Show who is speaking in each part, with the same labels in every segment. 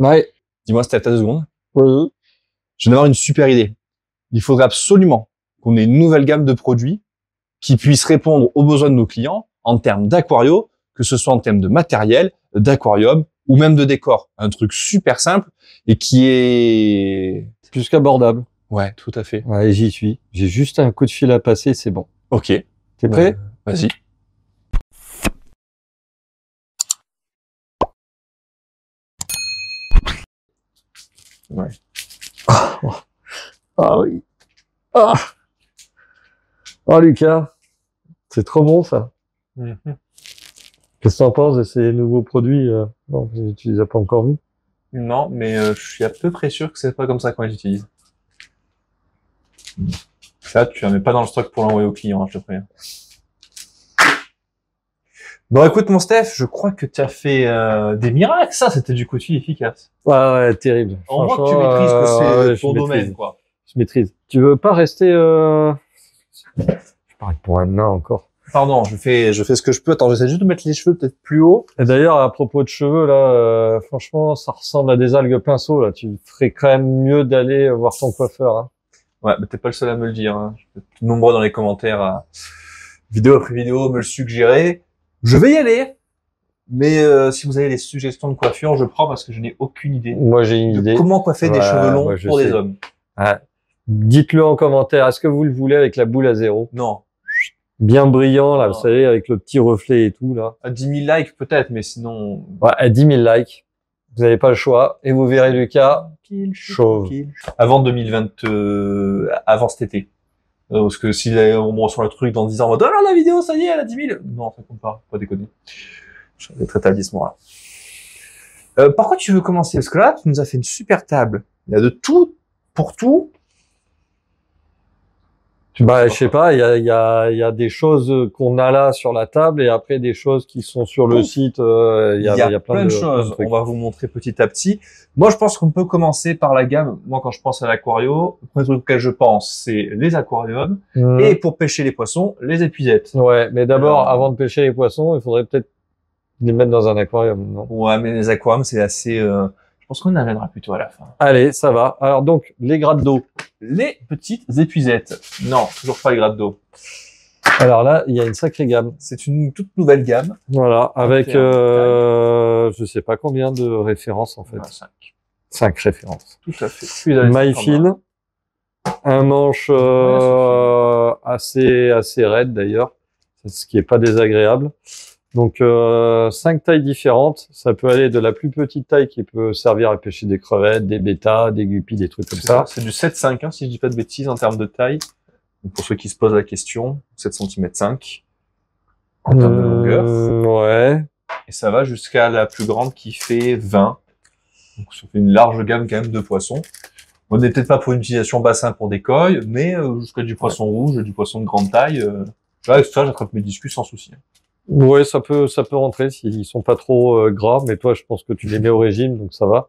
Speaker 1: Ouais.
Speaker 2: Dis-moi, Steph, t'as 2 secondes.
Speaker 1: Oui.
Speaker 2: Je viens d'avoir une super idée. Il faudrait absolument qu'on ait une nouvelle gamme de produits qui puisse répondre aux besoins de nos clients en termes d'aquario, que ce soit en termes de matériel, d'aquarium ou même de décor. Un truc super simple et qui est...
Speaker 1: Plus qu'abordable.
Speaker 2: Ouais, tout à fait.
Speaker 1: Ouais, j'y suis. J'ai juste un coup de fil à passer, c'est bon.
Speaker 2: Ok.
Speaker 1: T'es prêt?
Speaker 2: Vas-y. Ouais.
Speaker 1: Ah oui. Ah. Oh Lucas, c'est trop bon ça. Qu'est-ce que t'en penses de ces nouveaux produits? Non, tu les as pas encore vus.
Speaker 2: Non, mais je suis à peu près sûr que c'est pas comme ça qu'on les utilise. Ça, tu la mets pas dans le stock pour l'envoyer au client, hein, je te préviens. Bon, écoute, mon Steph, je crois que tu as fait des miracles. Ça, c'était du coup de fil efficace.
Speaker 1: Ouais, terrible.
Speaker 2: On voit que tu maîtrises que c'est ton domaine, quoi.
Speaker 1: Je maîtrise. Tu veux pas rester... Je parle pour un nain encore.
Speaker 2: Pardon, je fais ce que je peux. Attends, j'essaie juste de mettre les cheveux peut-être plus haut.
Speaker 1: Et d'ailleurs, à propos de cheveux, là, franchement, ça ressemble à des algues pinceau, là. Tu ferais quand même mieux d'aller voir ton coiffeur, hein.
Speaker 2: Ouais, mais t'es pas le seul à me le dire, hein. Nombreux dans les commentaires, vidéo après vidéo, me le suggérer. Je vais y aller. Mais si vous avez des suggestions de coiffure, je prends parce que je n'ai aucune idée.
Speaker 1: Moi, j'ai une idée.
Speaker 2: Comment coiffer des cheveux longs
Speaker 1: moi,
Speaker 2: pour
Speaker 1: sais.
Speaker 2: des hommes.
Speaker 1: Ah. Dites-le en commentaire. Est-ce que vous le voulez avec la boule à zéro?
Speaker 2: Non.
Speaker 1: Bien brillant, là,
Speaker 2: Non.
Speaker 1: vous savez, avec le petit reflet et tout, là.
Speaker 2: À 10 000 likes peut-être, mais sinon...
Speaker 1: Ouais, à 10 000 likes. Vous n'avez pas le choix. Et vous verrez Lucas chauve.
Speaker 2: Avant 2020, avant cet été. Parce que si on me reçoit le truc dans 10 ans, on va dire, oh là, la vidéo, ça y est, elle a 10 000. Non, ça compte pas déconner. Je vais être établissement là. Par quoi tu veux commencer? Parce que là, tu nous as fait une super table. Il y a de tout, pour tout.
Speaker 1: Bah, je sais pas, il y a des choses qu'on a là sur la table et après des choses qui sont sur le site. Il y a
Speaker 2: plein de choses. On va vous montrer petit à petit. Moi, je pense qu'on peut commencer par la gamme. Moi, quand je pense à l'aquario, le premier truc auquel je pense, c'est les aquariums. Et pour pêcher les poissons, les épuisettes.
Speaker 1: Ouais, mais d'abord, avant de pêcher les poissons, il faudrait peut-être les mettre dans un aquarium, non?
Speaker 2: Ouais, mais les aquariums, c'est assez... Je pense qu'on y reviendra plutôt à la fin.
Speaker 1: Allez, ça va. Alors donc, les grattes d'eau.
Speaker 2: Les petites épuisettes. Non, toujours pas les grattes d'eau.
Speaker 1: Alors là, il y a une sacrée gamme.
Speaker 2: C'est une toute nouvelle gamme.
Speaker 1: Voilà, avec je sais pas combien de références en fait.
Speaker 2: 5.
Speaker 1: 5 références.
Speaker 2: Tout à fait.
Speaker 1: Maille fine, un manche assez raide d'ailleurs, ce qui est pas désagréable. Donc 5 tailles différentes, ça peut aller de la plus petite taille qui peut servir à pêcher des crevettes, des bêtas, des guppies, des trucs comme ça.
Speaker 2: C'est du 7,5 hein, si je dis pas de bêtises en termes de taille. Donc, pour ceux qui se posent la question, 7 cm 5 en termes de longueur.
Speaker 1: Ouais.
Speaker 2: Et ça va jusqu'à la plus grande qui fait 20. Donc ça fait une large gamme quand même de poissons. On n'est peut-être pas pour une utilisation bassin pour des coilles, mais jusqu'à du poisson rouge, du poisson de grande taille. Là, avec ça, j'attrape mes discus sans souci.
Speaker 1: Ouais, ça peut rentrer s'ils sont pas trop gras, mais toi, je pense que tu les mets au régime, donc ça va.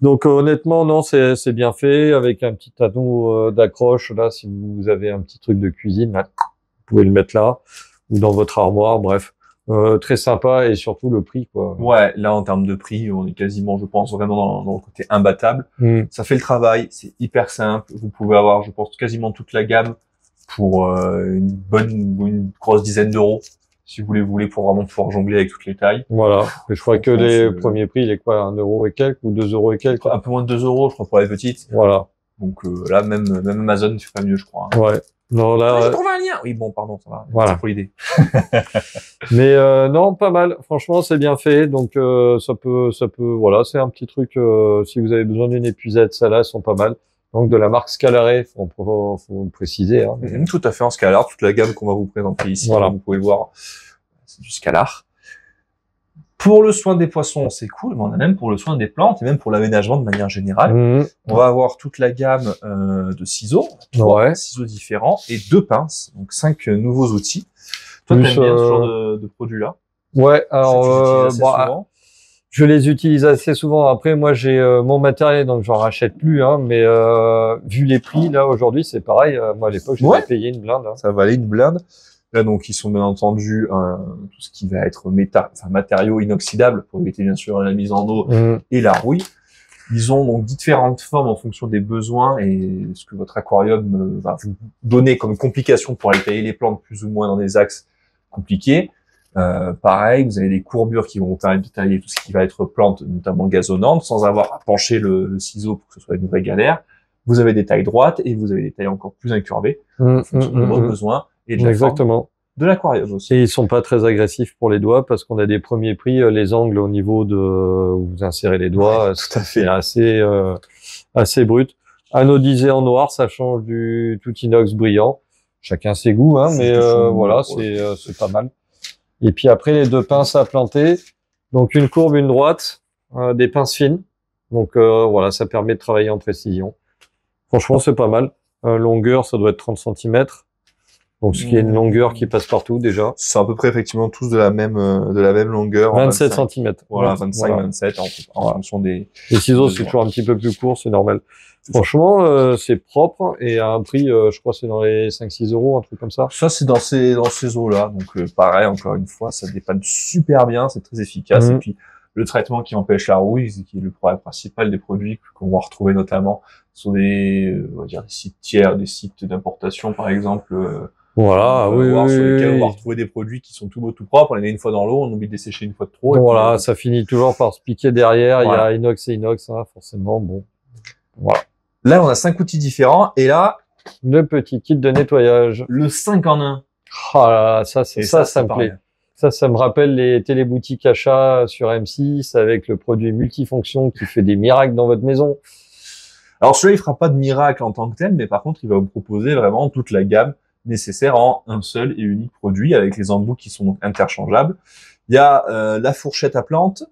Speaker 1: Donc honnêtement, non, c'est bien fait avec un petit anneau d'accroche là. Si vous avez un petit truc de cuisine, là, vous pouvez le mettre là ou dans votre armoire. Bref, très sympa et surtout le prix, quoi.
Speaker 2: Ouais, là en termes de prix, on est quasiment, je pense, vraiment dans le côté imbattable. Ça fait le travail, c'est hyper simple. Vous pouvez avoir, je pense, quasiment toute la gamme pour une grosse dizaine d'euros. Si vous voulez pour vraiment pouvoir jongler avec toutes les tailles.
Speaker 1: Voilà. Et je crois que les premiers prix, il est quoi, 1 euro et quelques ou 2 euros et quelques?
Speaker 2: Un peu moins de 2 euros, je crois, pour les petites.
Speaker 1: Voilà.
Speaker 2: Donc là, même Amazon ne fait pas mieux, je crois.
Speaker 1: Ouais. Non, là.
Speaker 2: J'ai trouvé un lien. Oui, bon, pardon, ça va.
Speaker 1: Voilà.
Speaker 2: C'est pour l'idée.
Speaker 1: Mais non, pas mal. Franchement, c'est bien fait. Donc ça peut. Voilà, c'est un petit truc. Si vous avez besoin d'une épuisette, celles-là, elles sont pas mal. Donc de la marque Scalare, faut préciser. Hein.
Speaker 2: Tout à fait en Scalar, toute la gamme qu'on va vous présenter ici.
Speaker 1: Voilà.
Speaker 2: Vous pouvez le voir, c'est du Scalar. Pour le soin des poissons, c'est cool, mais on a même pour le soin des plantes et même pour l'aménagement de manière générale. On va avoir toute la gamme de ciseaux, 3 ciseaux différents et 2 pinces, donc 5 nouveaux outils. Toi, t'aimes bien ce genre de produit-là?
Speaker 1: Ouais, alors je les utilise assez souvent. Après, moi, j'ai mon matériel, donc j'en rachète plus. Hein, mais vu les prix là aujourd'hui, c'est pareil. Moi, à l'époque, j'avais payé une blinde. Hein.
Speaker 2: Ça valait une blinde. Là, donc, ils sont bien entendu tout ce qui va être matériaux inoxydables pour éviter bien sûr la mise en eau et la rouille. Ils ont donc différentes formes en fonction des besoins et ce que votre aquarium va vous donner comme complication pour aller tailler les plantes plus ou moins dans des axes compliqués. Pareil, vous avez des courbures qui vont vous permettre de tailler tout ce qui va être plantes, notamment gazonnantes, sans avoir à pencher le ciseau pour que ce soit une vraie galère. Vous avez des tailles droites et vous avez des tailles encore plus incurvées en fonction de vos besoins et de la forme de l'aquarium aussi.
Speaker 1: Et ils sont pas très agressifs pour les doigts parce qu'on a des premiers prix, les angles au niveau de où vous insérez les doigts,
Speaker 2: tout à fait.
Speaker 1: C'est assez brut. Anodisé en noir, ça change du tout inox brillant. Chacun ses goûts, hein, mais voilà, c'est pas mal. Et puis après les deux pinces à planter, donc une courbe, une droite, des pinces fines. Donc voilà, ça permet de travailler en précision. Franchement, c'est pas mal. Longueur, ça doit être 30 cm. Donc, ce qui est une longueur qui passe partout, déjà.
Speaker 2: C'est à peu près, effectivement, tous de la même longueur.
Speaker 1: 27 cm.
Speaker 2: Voilà, 25, 27, en fonction des...
Speaker 1: Les ciseaux, c'est toujours un petit peu plus court, c'est normal. Franchement, c'est propre et à un prix, je crois, c'est dans les 5-6 euros, un truc comme ça.
Speaker 2: Ça, c'est dans ces eaux-là. Donc, pareil, encore une fois, ça dépanne super bien, c'est très efficace. Et puis, le traitement qui empêche la rouille, qui est le problème principal des produits qu'on va retrouver notamment sur des, on va dire, des sites tiers, des sites d'importation, par exemple.
Speaker 1: Voilà,
Speaker 2: sur lesquels on va retrouver des produits qui sont tout beaux, tout propres. On les met une fois dans l'eau, on oublie de les sécher une fois de trop.
Speaker 1: Voilà, ça finit toujours par se piquer derrière. Voilà. Il y a inox et inox, hein, forcément. Bon, voilà.
Speaker 2: Là, on a 5 outils différents. Et là,
Speaker 1: le petit kit de nettoyage.
Speaker 2: Le 5 en 1.
Speaker 1: Ah, ça me plaît. Ça me rappelle les téléboutiques achats sur M6 avec le produit multifonction qui fait des miracles dans votre maison.
Speaker 2: Alors celui-là, il fera pas de miracle en tant que tel, mais par contre, il va vous proposer vraiment toute la gamme nécessaire en un seul et unique produit avec les embouts qui sont donc interchangeables. Il y a la fourchette à plantes,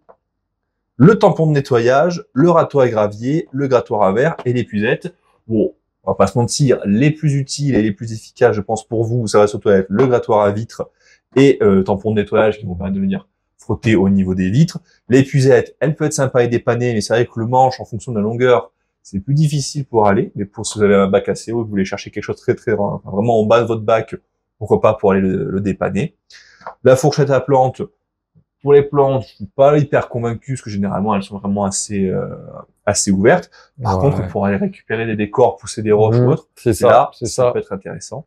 Speaker 2: le tampon de nettoyage, le râteau à gravier, le grattoir à verre et l'épuisette. Bon, on va pas se mentir, les plus utiles et les plus efficaces, je pense pour vous, ça va surtout être le grattoir à vitres et tampon de nettoyage qui vont permettre de venir frotter au niveau des vitres. L'épuisette, elle peut être sympa et dépannée, mais c'est vrai que le manche, en fonction de la longueur, c'est plus difficile pour aller. Mais pour si vous avez un bac assez haut, vous voulez chercher quelque chose de très vraiment en bas de votre bac, pourquoi pas pour aller le dépanner. La fourchette à plantes, pour les plantes, je suis pas hyper convaincu, parce que généralement elles sont vraiment assez ouvertes. Par contre, pour aller récupérer des décors, pousser des roches ou autre, ça peut être intéressant.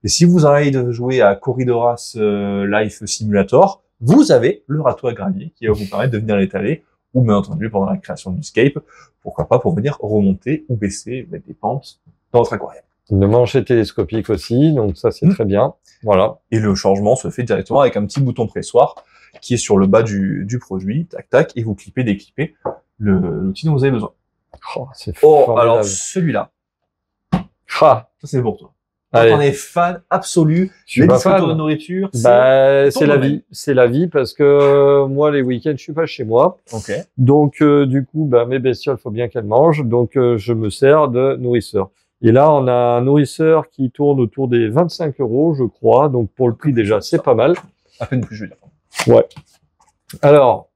Speaker 2: Et si vous avez de jouer à Corridoras Life Simulator, vous avez le râteau à gravier qui va vous permettre de venir l'étaler, ou bien entendu pendant la création du scape, pourquoi pas pour venir remonter ou baisser, mettre des pentes dans votre aquarium.
Speaker 1: Le manche est télescopique aussi, donc ça c'est très bien. Voilà.
Speaker 2: Et le changement se fait directement avec un petit bouton pressoir qui est sur le bas du produit, tac tac, et vous clippez, déclippez l'outil dont vous avez besoin.
Speaker 1: C'est formidable.
Speaker 2: Alors celui-là,
Speaker 1: ça
Speaker 2: c'est pour toi. Quand on est fan absolu,
Speaker 1: les
Speaker 2: distributeurs de nourriture,
Speaker 1: c'est la vie. C'est la vie parce que moi, les week-ends, je suis pas chez moi.
Speaker 2: Okay.
Speaker 1: Donc, du coup, mes bestioles, faut bien qu'elles mangent. Donc, je me sers de nourrisseur. Et là, on a un nourrisseur qui tourne autour des 25 €, je crois. Donc, pour le prix, déjà, c'est pas mal.
Speaker 2: À peine plus, je veux dire.
Speaker 1: Ouais. Alors,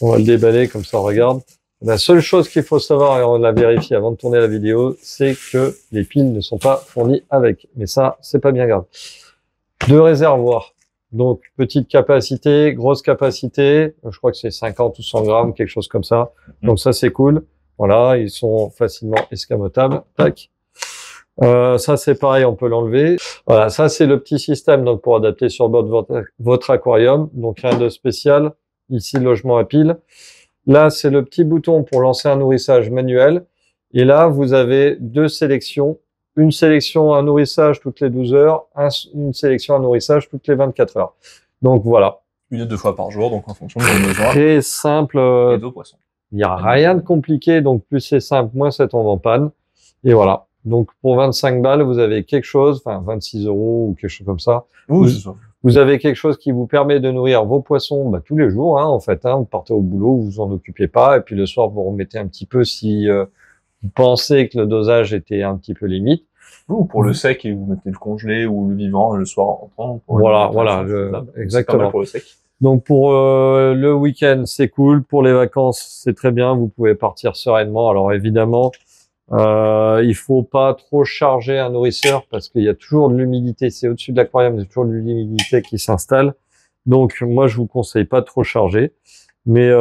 Speaker 1: on va le déballer comme ça, on regarde. La seule chose qu'il faut savoir, et on l'a vérifié avant de tourner la vidéo, c'est que les piles ne sont pas fournies avec. Mais ça, c'est pas bien grave. 2 réservoirs. Donc, petite capacité, grosse capacité. Je crois que c'est 50 ou 100 grammes, quelque chose comme ça. Donc ça, c'est cool. Voilà, ils sont facilement escamotables. Tac. Ça, c'est pareil, on peut l'enlever. Voilà, ça, c'est le petit système donc pour adapter sur le bord de votre aquarium. Donc, rien de spécial. Ici, logement à piles. Là, c'est le petit bouton pour lancer un nourrissage manuel. Et là, vous avez 2 sélections. Une sélection à nourrissage toutes les 12 heures, une sélection à nourrissage toutes les 24 heures. Donc, voilà.
Speaker 2: 1 à 2 fois par jour, donc en fonction de vos besoins.
Speaker 1: Très simple.
Speaker 2: Et d'eau poisson.
Speaker 1: Il n'y a rien de compliqué, donc plus c'est simple, moins ça tombe en panne. Et voilà. Donc, pour 25 balles, vous avez quelque chose, enfin 26 € ou quelque chose comme ça.
Speaker 2: Oui, c'est ça.
Speaker 1: Vous avez quelque chose qui vous permet de nourrir vos poissons tous les jours, en fait. Vous partez au boulot, vous vous en occupez pas, et puis le soir, vous remettez un petit peu si vous pensez que le dosage était un petit peu limite.
Speaker 2: Ou pour le sec, et vous mettez le congelé ou le vivant le soir en rentrant.
Speaker 1: Voilà, exactement.
Speaker 2: Pour le sec.
Speaker 1: Donc pour le week-end, c'est cool. Pour les vacances, c'est très bien. Vous pouvez partir sereinement. Alors évidemment, Il faut pas trop charger un nourrisseur parce qu'il y a toujours de l'humidité. C'est au-dessus de l'aquarium, il y a toujours de l'humidité qui s'installe. Donc, moi, je vous conseille pas de trop charger. Mais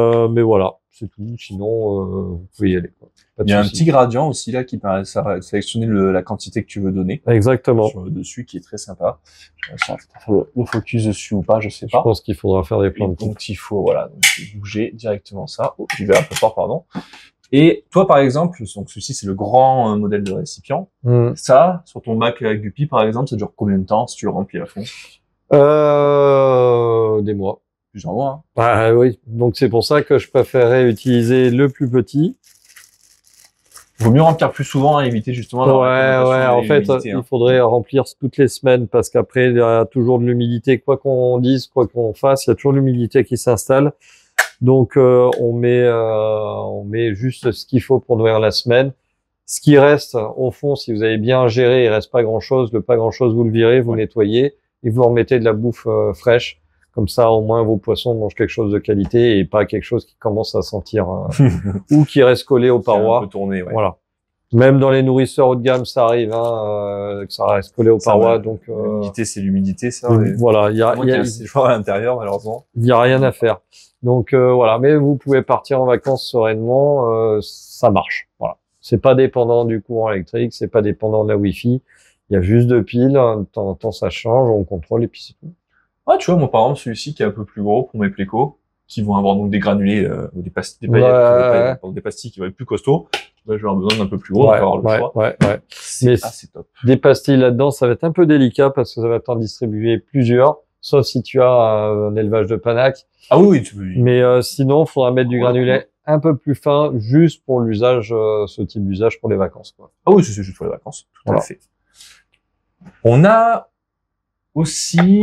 Speaker 1: voilà, c'est tout. Sinon, vous pouvez y aller, quoi. Pas de
Speaker 2: Il y a un
Speaker 1: souci.
Speaker 2: petit gradient aussi là qui permet de sélectionner la quantité que tu veux donner.
Speaker 1: Exactement.
Speaker 2: Sur le dessus qui est très sympa. Ça va faire le focus dessus ou pas, je sais
Speaker 1: Je
Speaker 2: pas.
Speaker 1: pense qu'il faudra faire des plans de coupe.
Speaker 2: Donc il faut, voilà, donc bouger directement ça. Oh, j'y vais un peu fort, pardon. Et toi, par exemple, donc celui-ci c'est le grand modèle de récipient. Ça, sur ton bac à Guppy, par exemple, ça dure combien de temps si tu le remplis à fond?
Speaker 1: Des mois.
Speaker 2: Plusieurs mois. Hein.
Speaker 1: Ah oui, donc c'est pour ça que je préférais utiliser le plus petit.
Speaker 2: Vaut mieux remplir plus souvent, hein, éviter justement la
Speaker 1: en fait, il faudrait remplir toutes les semaines parce qu'après, il y a toujours de l'humidité. Quoi qu'on dise, quoi qu'on fasse, il y a toujours de l'humidité qui s'installe. Donc, on met juste ce qu'il faut pour nourrir la semaine. Ce qui reste, au fond, si vous avez bien géré, il reste pas grand-chose. Le pas grand-chose, vous le virez, vous nettoyez et vous remettez de la bouffe fraîche. Comme ça, au moins, vos poissons mangent quelque chose de qualité et pas quelque chose qui commence à sentir ou qui reste collé aux parois.
Speaker 2: Un peu tourné, ouais.
Speaker 1: Voilà. Même dans les nourrisseurs haut de gamme, ça arrive, que ça reste collé aux parois. Donc,
Speaker 2: l'humidité, c'est l'humidité, ça.
Speaker 1: Voilà, il y a
Speaker 2: à l'intérieur, malheureusement.
Speaker 1: Il y a rien à faire. Donc voilà, mais vous pouvez partir en vacances sereinement, ça marche. Voilà. C'est pas dépendant du courant électrique, c'est pas dépendant de la Wi-Fi. Il y a juste deux piles, de temps en temps ça change, on contrôle et puis c'est tout.
Speaker 2: Ah, tu vois, moi par exemple, celui-ci qui est un peu plus gros pour mes plécos, qui vont avoir donc des granulés ou des pastilles, des pastilles qui vont être plus costauds. Là, je vais avoir besoin d'un peu plus gros pour avoir le choix.
Speaker 1: Mais
Speaker 2: c'est top.
Speaker 1: Des pastilles là-dedans, ça va être un peu délicat parce que ça va t'en distribuer plusieurs, sauf si tu as un élevage de panac.
Speaker 2: Ah oui,
Speaker 1: mais sinon, il faudra mettre du granulet un peu plus fin, juste pour l'usage, ce type d'usage pour les vacances, quoi.
Speaker 2: Ah oui, c'est juste pour les vacances, tout à fait. On a aussi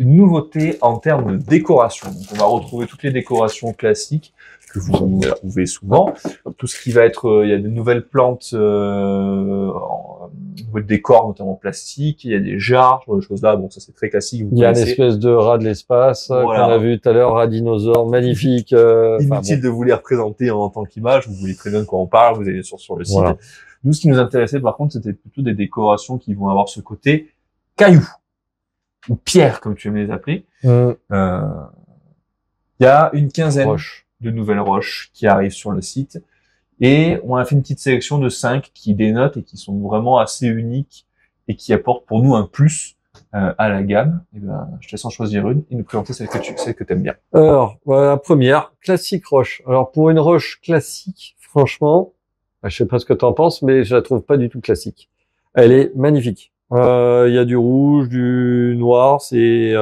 Speaker 2: une nouveauté en termes de décoration. Donc, on va retrouver toutes les décorations classiques que vous trouvez souvent. Tout ce qui va être, il y a de nouvelles plantes, de décor, notamment plastique. Il y a des jarres, des choses là. Bon, ça c'est très classique.
Speaker 1: Il y a une espèce de rat de l'espace qu'on a vu tout à l'heure, rat dinosaure, magnifique.
Speaker 2: Inutile de vous les représenter en tant qu'image. Vous voyez très bien de quoi on parle. Vous allez sur le site. Voilà. Nous, ce qui nous intéressait par contre, c'était plutôt des décorations qui vont avoir ce côté caillou ou pierre, comme tu aimes les appeler. Il y a une quinzaine de nouvelles roches qui arrivent sur le site. Et on a fait une petite sélection de 5 qui dénotent et qui sont vraiment assez uniques et qui apportent pour nous un plus à la gamme. Et ben, je te laisse en choisir une et nous présenter celle que tu aimes bien.
Speaker 1: Alors, voilà, la première, classique roche. Alors, pour une roche classique, franchement, je sais pas ce que tu en penses, mais je la trouve pas du tout classique. Elle est magnifique. Il y a du rouge, du noir, c'est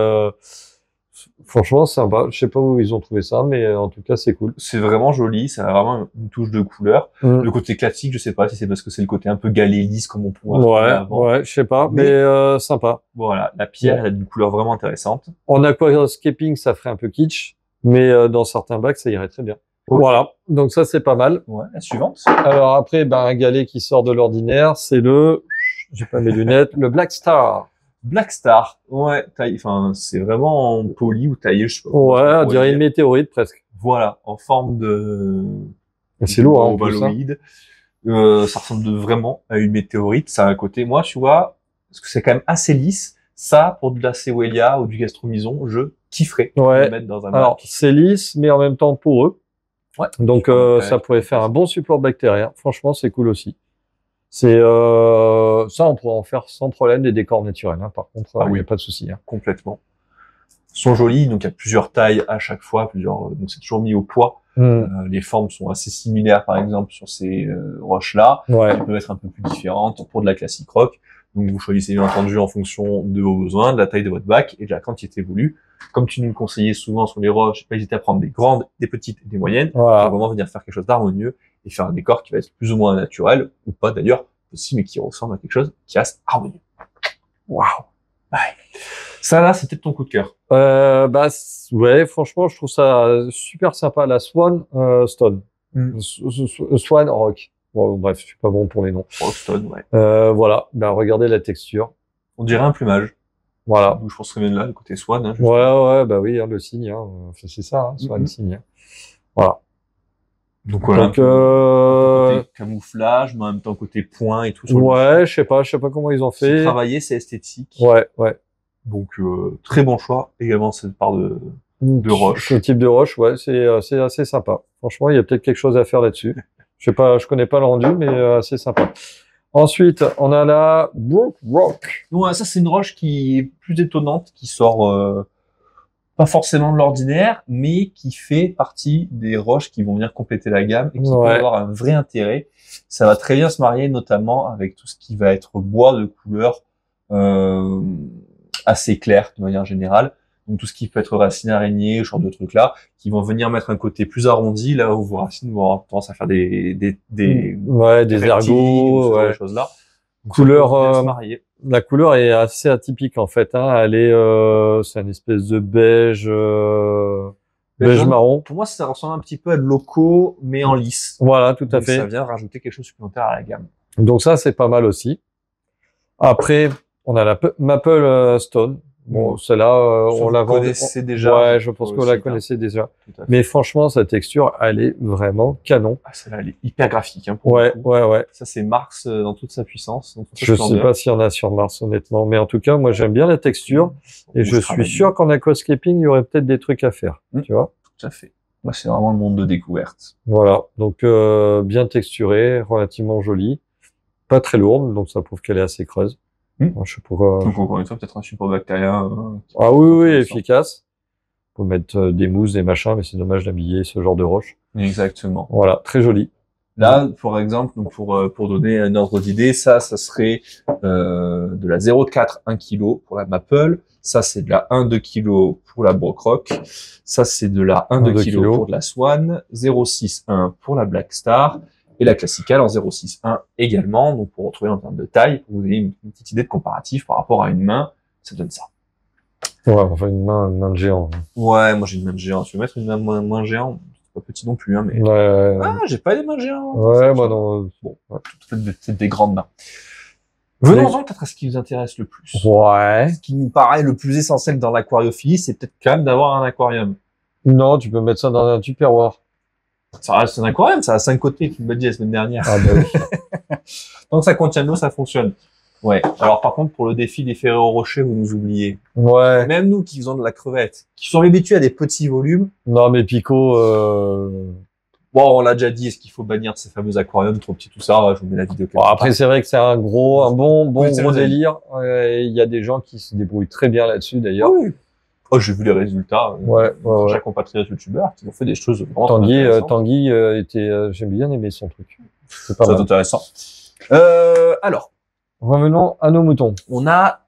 Speaker 1: franchement sympa. Je sais pas où ils ont trouvé ça, mais en tout cas c'est cool.
Speaker 2: C'est vraiment joli, ça a vraiment une touche de couleur. Le côté classique, je sais pas si c'est parce que c'est le côté un peu galet lisse comme on pourrait trouver avant.
Speaker 1: Ouais, je sais pas, mais sympa.
Speaker 2: Voilà, la pierre elle a une couleur vraiment intéressante.
Speaker 1: En aquascaping, ça ferait un peu kitsch, mais dans certains bacs ça irait très bien. Voilà, donc ça c'est pas mal.
Speaker 2: Ouais, la suivante.
Speaker 1: Alors après, un galet qui sort de l'ordinaire, c'est j'ai pas mes lunettes, le Black Star.
Speaker 2: Black Star, ouais, enfin, c'est vraiment poli ou taillé, je sais pas.
Speaker 1: Ouais, on dirait une météorite presque.
Speaker 2: Voilà, en forme de.
Speaker 1: C'est lourd, hein,
Speaker 2: ovaloïde. Ça ressemble vraiment à une météorite. Ça a un côté, moi, tu vois, parce que c'est quand même assez lisse. Ça, pour de la Sewellia ou du Gastromyson, je kifferais de le mettre dans un bac.
Speaker 1: Alors, c'est lisse, mais en même temps poreux.
Speaker 2: Ouais.
Speaker 1: Donc, ça pourrait faire un bon support bactérien. Franchement, c'est cool aussi. Ça, on pourrait en faire sans problème des décors naturels. Hein. Par contre, il n'y a pas de souci. Hein.
Speaker 2: Complètement. Ils sont jolis, donc il y a plusieurs tailles à chaque fois, donc c'est toujours mis au poids. Les formes sont assez similaires, par exemple, sur ces roches-là. Elles peuvent être un peu plus différentes pour de la classique rock. Donc vous choisissez bien entendu en fonction de vos besoins, de la taille de votre bac et de la quantité voulue. Comme tu nous le conseillais souvent sur les roches, pas hésiter à prendre des grandes, des petites et des moyennes pour vraiment venir faire quelque chose d'harmonieux et faire un décor qui va être plus ou moins naturel, ou pas d'ailleurs, aussi, mais qui ressemble à quelque chose qui reste harmonieux. Waouh! Ouais. Ça là, c'était ton coup de cœur.
Speaker 1: Ouais, franchement, je trouve ça super sympa. La Swan Stone. Swan Rock. Bon, bref, je suis pas bon pour les noms.
Speaker 2: Rockstone, ouais.
Speaker 1: Voilà, regardez la texture.
Speaker 2: On dirait un plumage.
Speaker 1: Voilà.
Speaker 2: Je pense que même là, le côté Swan. Hein,
Speaker 1: ouais, oui, le signe. Hein. C'est ça, Swan signe. Hein. Voilà.
Speaker 2: Donc voilà.
Speaker 1: Donc,
Speaker 2: côté camouflage, mais en même temps côté point et tout.
Speaker 1: Ouais, je sais pas comment ils ont fait.
Speaker 2: C'est travaillé, c'est esthétique.
Speaker 1: Ouais, ouais.
Speaker 2: Donc très bon choix. Également cette part de roche.
Speaker 1: Ce type de roche, ouais, c'est assez sympa. Franchement, il y a peut-être quelque chose à faire là-dessus. Je sais pas, je connais pas le rendu, mais assez sympa. Ensuite, on a la Brook Rock.
Speaker 2: Ouais, ça c'est une roche qui est plus étonnante, qui sort pas forcément de l'ordinaire, mais qui fait partie des roches qui vont venir compléter la gamme et qui peuvent avoir un vrai intérêt. Ça va très bien se marier notamment avec tout ce qui va être bois de couleur assez claire de manière générale. Donc tout ce qui peut être racines araignées, ce genre de trucs là, qui vont venir mettre un côté plus arrondi là où vos racines vont avoir tendance à faire des
Speaker 1: ergots,
Speaker 2: des choses là.
Speaker 1: Couleur, la couleur est assez atypique en fait. Hein. Elle est, c'est une espèce de beige, beige marron.
Speaker 2: Pour moi, ça ressemble un petit peu à de loco, mais en lisse.
Speaker 1: Voilà, tout à fait.
Speaker 2: Ça vient rajouter quelque chose supplémentaire à la gamme.
Speaker 1: Donc ça, c'est pas mal aussi. Après, on a la Maple Stone. Bon, celle-là, on la
Speaker 2: connaissait déjà.
Speaker 1: Ouais, je pense qu'on la connaissait déjà. Mais franchement, sa texture, elle est vraiment canon.
Speaker 2: Ah, celle-là, elle est hyper graphique, hein,
Speaker 1: ouais. Ça,
Speaker 2: c'est Mars dans toute sa puissance.
Speaker 1: Je sais pas s'il y en a sur Mars, honnêtement. Mais en tout cas, moi, j'aime bien la texture. Et je suis sûr qu'en aquascaping, il y aurait peut-être des trucs à faire. Tu vois?
Speaker 2: Tout à fait. Moi, c'est vraiment le monde de découverte.
Speaker 1: Voilà. Donc, bien texturé, relativement joli. Pas très lourde, donc ça prouve qu'elle est assez creuse. Je sais pourquoi.
Speaker 2: Donc encore une fois, peut-être un support bactérien.
Speaker 1: Ah oui, efficace. Faut mettre des mousses, des machins, mais c'est dommage d'habiller ce genre de roche.
Speaker 2: Exactement.
Speaker 1: Voilà, très joli.
Speaker 2: Là, par exemple, donc pour donner un ordre d'idée, ça serait de la 0,4 1 kg pour la Maple. Ça, c'est de la 1,2 kg pour la Brook Rock. Ça, c'est de la 1,2 kg pour de la Swan. 0,6 pour la Black Star. Et la classicale en 0,61 également. Donc, pour retrouver en termes de taille, vous avez une petite idée de comparatif par rapport à une main, ça donne ça.
Speaker 1: Ouais, enfin, une main de géant.
Speaker 2: Ouais, moi, j'ai une main de géant. Tu veux mettre une main géant? C'est pas petit non plus, hein, mais. Ah, j'ai pas des mains géantes.
Speaker 1: Ouais, moi, non.
Speaker 2: Bon, c'est des grandes mains. Venons-en peut-être à ce qui nous intéresse le plus.
Speaker 1: Ouais.
Speaker 2: Ce qui nous paraît le plus essentiel dans l'aquariophilie, c'est peut-être quand même d'avoir un aquarium.
Speaker 1: Non, tu peux mettre ça dans un tupperware.
Speaker 2: Ça reste un aquarium, ça a 5 côtés, tu me l'as dit la semaine dernière.
Speaker 1: Ah bah oui.
Speaker 2: Tant que ça contient de l'eau, ça fonctionne. Ouais. Alors par contre, pour le défi des Ferrero Rocher, vous nous oubliez.
Speaker 1: Ouais.
Speaker 2: Même nous qui faisons de la crevette, qui sont habitués à des petits volumes.
Speaker 1: Non, mais Pico,
Speaker 2: bon, on l'a déjà dit, est-ce qu'il faut bannir ces fameux aquariums trop petits, tout ça? Je vous mets la vidéo.
Speaker 1: Bon, après, c'est vrai que c'est un bon gros délire. Il y a des gens qui se débrouillent très bien là-dessus, d'ailleurs.
Speaker 2: Oui. Oh, j'ai vu les résultats. Chaque compatriote youtubeur qui ont fait des choses vraiment
Speaker 1: Tanguy était, j'ai bien aimé son truc.
Speaker 2: C'est pas intéressant. Alors.
Speaker 1: Revenons à nos moutons.
Speaker 2: On a,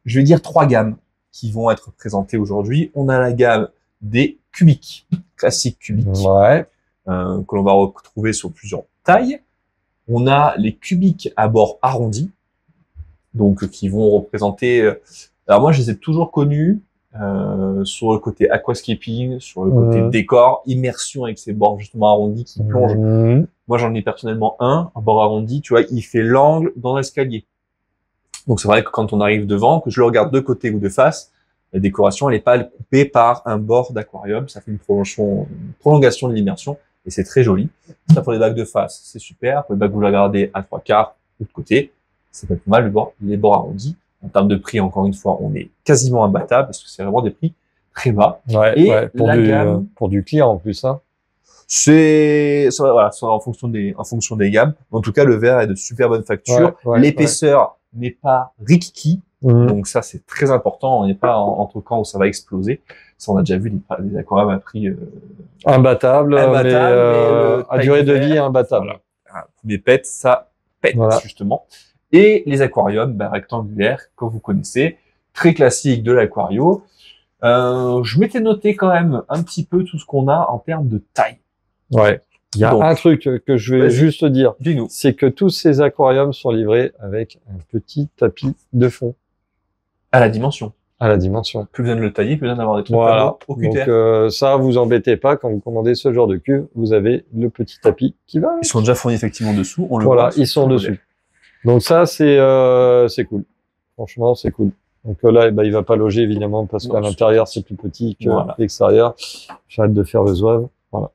Speaker 2: je vais dire 3 gammes qui vont être présentées aujourd'hui. On a la gamme des cubiques, classiques cubiques.
Speaker 1: Ouais.
Speaker 2: Que l'on va retrouver sur plusieurs tailles. On a les cubiques à bord arrondi. Donc, qui vont représenter, alors moi, je les ai toujours connus, sur le côté aquascaping, sur le côté décor, immersion avec ces bords justement arrondis qui plongent. Moi, j'en ai personnellement un bord arrondi, tu vois, il fait l'angle dans l'escalier. Donc, c'est vrai que quand on arrive devant, que je le regarde de côté ou de face, la décoration, elle n'est pas coupée par un bord d'aquarium. Ça fait une prolongation de l'immersion et c'est très joli. Ça, pour les bacs de face, c'est super. Pour les bacs que vous la regardez à 3/4 ou de côté, c'est pas plus mal les bords arrondis. En termes de prix, encore une fois, on est quasiment imbattable parce que c'est vraiment des prix très bas.
Speaker 1: Ouais, pour du clear en plus, hein.
Speaker 2: Voilà, en fonction des gammes. En tout cas, le verre est de super bonne facture. L'épaisseur n'est pas rikiki. Donc ça, c'est très important. On n'est pas entre camps où ça va exploser. Ça, on a déjà vu des aquariums à prix
Speaker 1: imbattable, mais à durée de vie imbattable.
Speaker 2: Voilà. Les pètes, ça pète justement. Et les aquariums rectangulaires, comme vous connaissez, très classiques de l'aquario. Je m'étais noté quand même un petit peu tout ce qu'on a en termes de taille.
Speaker 1: Ouais. Il y a un truc que je vais juste dire.
Speaker 2: Dis-nous.
Speaker 1: C'est que tous ces aquariums sont livrés avec un petit tapis de fond.
Speaker 2: À la dimension.
Speaker 1: À la dimension.
Speaker 2: Plus besoin de le tailler, plus besoin d'avoir des trucs
Speaker 1: au cutter. Donc ça, vous embêtez pas quand vous commandez ce genre de cuve, vous avez le petit tapis qui va.
Speaker 2: Ils sont déjà fournis effectivement dessous. On le
Speaker 1: voit, ils sont dessus. Donc ça, c'est cool. Franchement, c'est cool. Donc là, il va pas loger évidemment parce qu'à l'intérieur c'est plus petit que l'extérieur. J'arrête de faire le zouave. Voilà.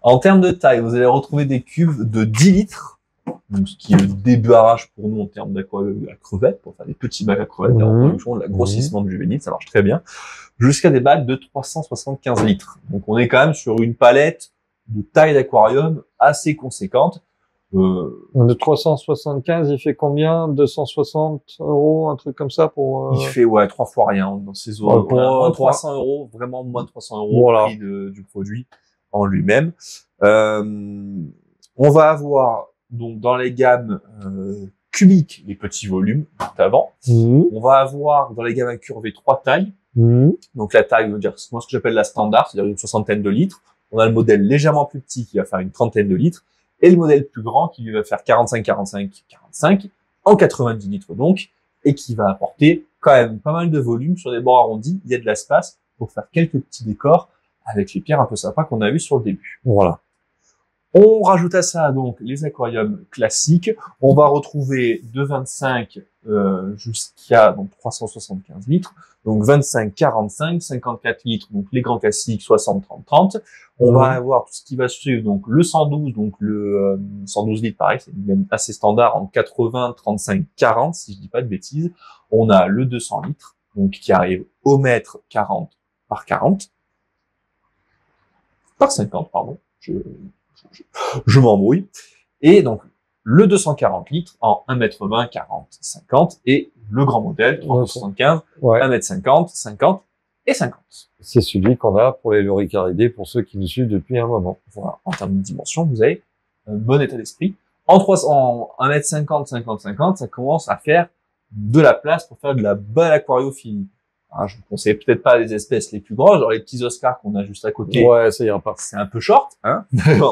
Speaker 2: En termes de taille, vous allez retrouver des cubes de 10 litres, donc ce qui est le débarrage pour nous en termes à crevettes, pour faire des petits bacs à crevettes, et en fonction de l'agrossissement de juvénile, ça marche très bien, jusqu'à des bacs de 375 litres. Donc on est quand même sur une palette de taille d'aquarium assez conséquente.
Speaker 1: De 375, il fait combien? 260 €, un truc comme ça pour...
Speaker 2: Il fait, 3 fois rien dans ces eaux.
Speaker 1: Pour,
Speaker 2: moins de 300 €, vraiment moins de 300 €
Speaker 1: voilà.
Speaker 2: au prix du produit en lui-même. On va avoir, donc, dans les gammes cubiques, les petits volumes, avant. On va avoir, dans les gammes incurvées, 3 tailles. Donc, la taille, moi, ce que j'appelle la standard, c'est-à-dire une 60aine de litres. On a le modèle légèrement plus petit qui va faire une 30aine de litres. Et le modèle plus grand qui lui va faire 45 en 90 litres donc, et qui va apporter quand même pas mal de volume sur des bords arrondis. Il y a de l'espace pour faire quelques petits décors avec les pierres un peu sympas qu'on a vues sur le début. Voilà. On rajoute à ça donc les aquariums classiques. On va retrouver de 25 jusqu'à donc 375 litres. Donc 25, 45, 54 litres, donc les grands classiques, 60, 30, 30. On va avoir tout ce qui va suivre, donc le 112, donc le 112 litres, pareil, c'est même assez standard en 80, 35, 40, si je dis pas de bêtises. On a le 200 litres, donc qui arrive au mètre 40 par 40. Par 50, pardon. Je m'embrouille. Et donc, le 240 litres en 1m20, 40, 50, et le grand modèle, 375, 1m50, 50 et 50.
Speaker 1: C'est celui qu'on a pour les loricaridés, pour ceux qui nous suivent depuis un moment.
Speaker 2: Voilà. En termes de dimension, vous avez un bon état d'esprit. En 1m50, 50, 50, ça commence à faire de la place pour faire de la bonne aquariophilie. Hein, je vous conseille peut-être pas les espèces les plus grosses, genre les petits Oscars qu'on a juste à côté.
Speaker 1: Ouais, ça ira pas.
Speaker 2: C'est un peu short, hein.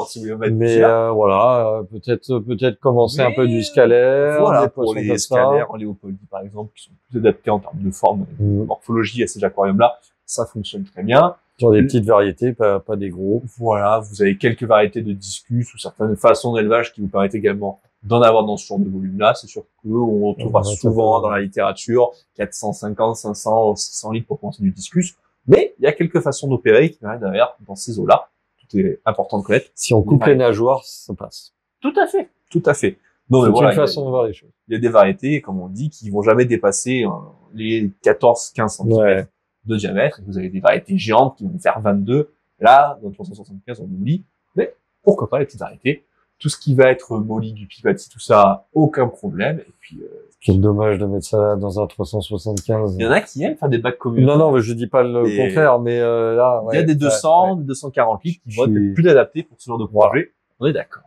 Speaker 2: Si vous voulez
Speaker 1: mais voilà, peut-être commencer un peu du scalaire.
Speaker 2: Voilà, pour les scalaires, en Léopoldie par exemple, qui sont plus adaptés en termes de forme, de morphologie à ces aquariums-là, ça fonctionne très bien.
Speaker 1: Sur des petites variétés, pas des gros.
Speaker 2: Voilà, vous avez quelques variétés de discus ou certaines façons d'élevage qui vous permettent également d'en avoir dans ce genre de volume-là. C'est sûr qu'on retrouvera souvent dans la littérature 450, 500, 600 litres pour commencer du discus. Mais il y a quelques façons d'opérer qui permettent d'ailleurs dans ces eaux-là. Tout est important de connaître.
Speaker 1: Si on coupe les nageoires, ça passe.
Speaker 2: Tout à fait, tout à fait. Non,
Speaker 1: c'est une façon de voir les choses.
Speaker 2: Il y a des variétés, comme on dit, qui vont jamais dépasser les 14-15 cm de diamètre. Et vous avez des variétés géantes qui vont faire 22. Là, dans 375, on oublie. Mais pourquoi pas les petites variétés? Tout ce qui va être molly, du pipati, tout ça, aucun problème. Et puis,
Speaker 1: quel dommage de mettre ça dans un 375.
Speaker 2: Il y en a qui aiment faire des bacs communautaires.
Speaker 1: Non, mais je dis pas le contraire, mais là,
Speaker 2: il y a des 200, des 240 litres qui vont être plus adaptés pour ce genre de projet. On est d'accord.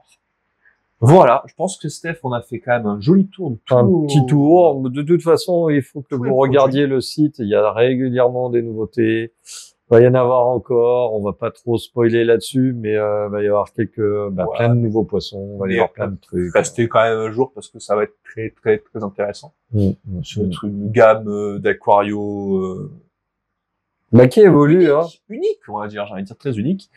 Speaker 2: Voilà, je pense que Steph, on a fait quand même un joli tour de tout.
Speaker 1: Un petit tour. De toute façon, il faut que vous regardiez le site. Il y a régulièrement des nouveautés. Il va y en avoir encore. On va pas trop spoiler là-dessus, mais va y avoir plein de nouveaux poissons. On va y avoir plein de trucs.
Speaker 2: Restez quand même un jour parce que ça va être très, très, très intéressant. Ça va être une gamme d'aquarios
Speaker 1: qui évolue,
Speaker 2: unique, on va dire. J'ai envie de dire très unique.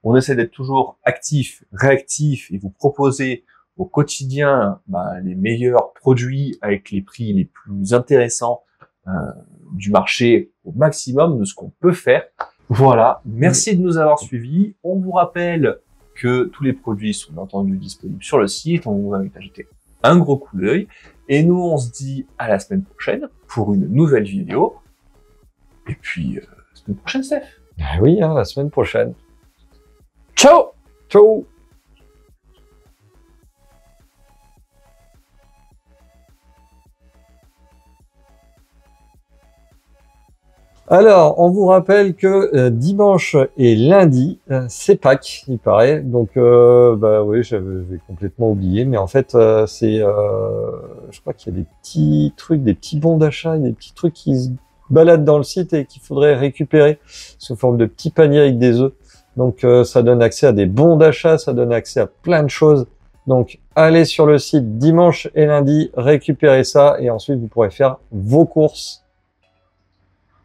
Speaker 2: On essaie d'être toujours actif, réactif et vous proposer au quotidien les meilleurs produits avec les prix les plus intéressants du marché au maximum de ce qu'on peut faire. Voilà, merci de nous avoir suivis. On vous rappelle que tous les produits sont bien entendu disponibles sur le site. On vous invite à jeter un gros coup d'œil. Et nous, on se dit à la semaine prochaine pour une nouvelle vidéo. Et puis, la semaine prochaine, Steph.
Speaker 1: Oui, la semaine prochaine.
Speaker 2: Ciao!
Speaker 1: Ciao! Alors, on vous rappelle que dimanche et lundi, c'est Pâques, il paraît. Donc, oui, j'avais complètement oublié. Mais en fait, je crois qu'il y a des petits trucs, des petits bons d'achat, des petits trucs qui se baladent dans le site et qu'il faudrait récupérer sous forme de petits paniers avec des œufs. Donc, ça donne accès à des bons d'achat, ça donne accès à plein de choses. Donc, allez sur le site dimanche et lundi, récupérez ça et ensuite, vous pourrez faire vos courses